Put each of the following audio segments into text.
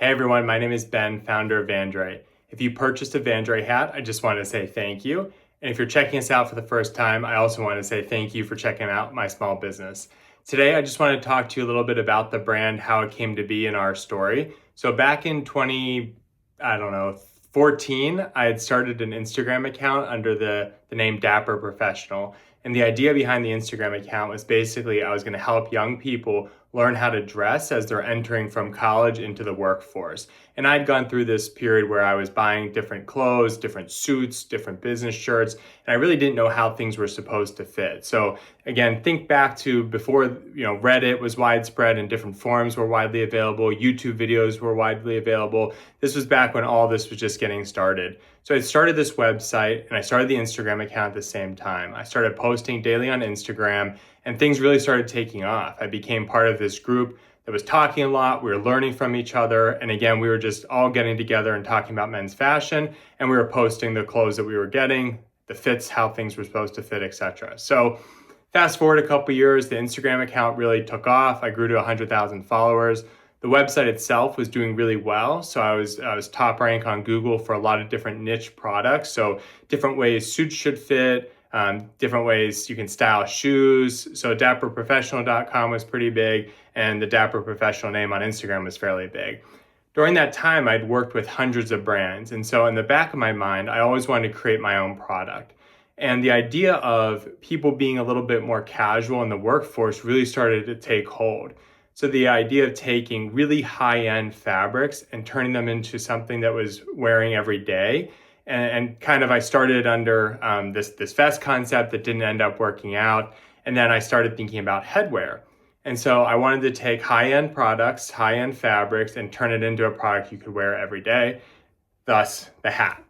Hey everyone, my name is Ben, founder of Vandre. If you purchased a Vandre hat, I just want to say thank you. And if you're checking us out for the first time, I also want to say thank you for checking out my small business. Today, I just want to talk to you a little bit about the brand, how it came to be in our story. So back in 14, I had started an Instagram account under the name Dapper Professional. And the idea behind the Instagram account was basically I was going to help young people learn how to dress as they're entering from college into the workforce. And I'd gone through this period where I was buying different clothes, different suits, different business shirts, and I really didn't know how things were supposed to fit. So again, think back to before, Reddit was widespread and different forums were widely available, YouTube videos were widely available. This was back when all this was just getting started. So I started this website and I started the Instagram account at the same time. I started posting daily on Instagram and things really started taking off. I became part of this group that was talking a lot. We were learning from each other. And again, we were just all getting together and talking about men's fashion. And we were posting the clothes that we were getting, the fits, how things were supposed to fit, etc. So fast forward a couple years, the Instagram account really took off. I grew to 100,000 followers. The website itself was doing really well. So I was top rank on Google for a lot of different niche products. So different ways suits should fit, different ways you can style shoes. So dapperprofessional.com was pretty big, and the Dapper Professional name on Instagram was fairly big. During that time, I'd worked with hundreds of brands. And so in the back of my mind, I always wanted to create my own product. And the idea of people being a little bit more casual in the workforce really started to take hold. So the idea of taking really high-end fabrics and turning them into something that was wearing every day, and kind of I started under this vest concept that didn't end up working out, and then I started thinking about headwear. And so I wanted to take high-end products, high-end fabrics, and turn it into a product you could wear every day, thus the hat.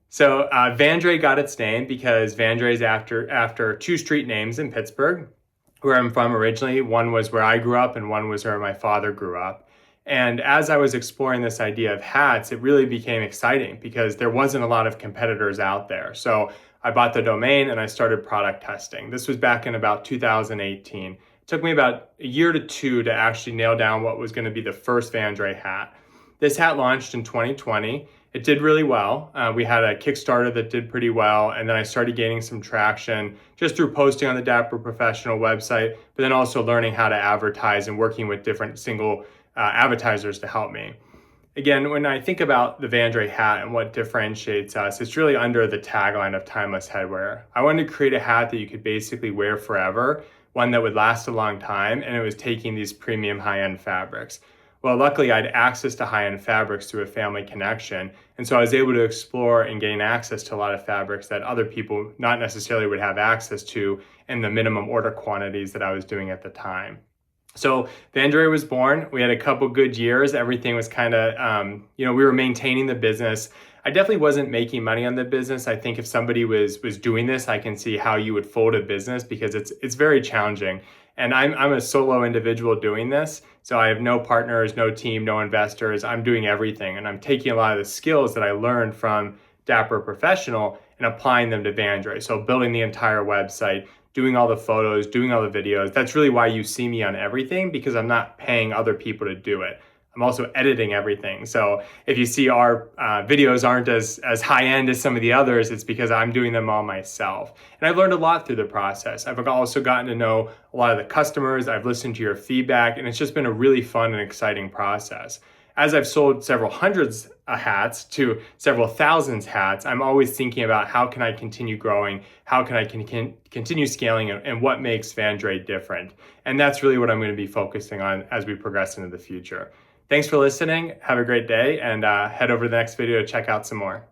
So Vandre got its name because Vandre is after two street names in Pittsburgh, where I'm from originally. One was where I grew up and one was where my father grew up. And as I was exploring this idea of hats, it really became exciting because there wasn't a lot of competitors out there. So I bought the domain and I started product testing. This was back in about 2018. It took me about a year to two to actually nail down what was going to be the first Vandre hat. This hat launched in 2020. It did really well. We had a Kickstarter that did pretty well, and then I started gaining some traction just through posting on the Dapper Professional website, but then also learning how to advertise and working with different single advertisers to help me. Again, when I think about the Vandre hat and what differentiates us, it's really under the tagline of timeless headwear. I wanted to create a hat that you could basically wear forever, one that would last a long time, and it was taking these premium high-end fabrics. Well, luckily I had access to high-end fabrics through a family connection. And so I was able to explore and gain access to a lot of fabrics that other people not necessarily would have access to in the minimum order quantities that I was doing at the time. So Vandre was born. We had a couple good years. Everything was kind of, we were maintaining the business. I definitely wasn't making money on the business. I think if somebody was doing this, I can see how you would fold a business because it's very challenging. And I'm a solo individual doing this. So I have no partners, no team, no investors. I'm doing everything. And I'm taking a lot of the skills that I learned from Dapper Professional and applying them to Vandre. So building the entire website, doing all the photos, doing all the videos. That's really why you see me on everything, because I'm not paying other people to do it. I'm also editing everything. So if you see our videos aren't as high-end as some of the others, it's because I'm doing them all myself. And I've learned a lot through the process. I've also gotten to know a lot of the customers. I've listened to your feedback, and it's just been a really fun and exciting process. As I've sold several hundreds of hats to several thousands hats, I'm always thinking about how can I continue growing, how can I continue scaling, and what makes Vandre different. And that's really what I'm going to be focusing on as we progress into the future. Thanks for listening. Have a great day, and head over to the next video to check out some more.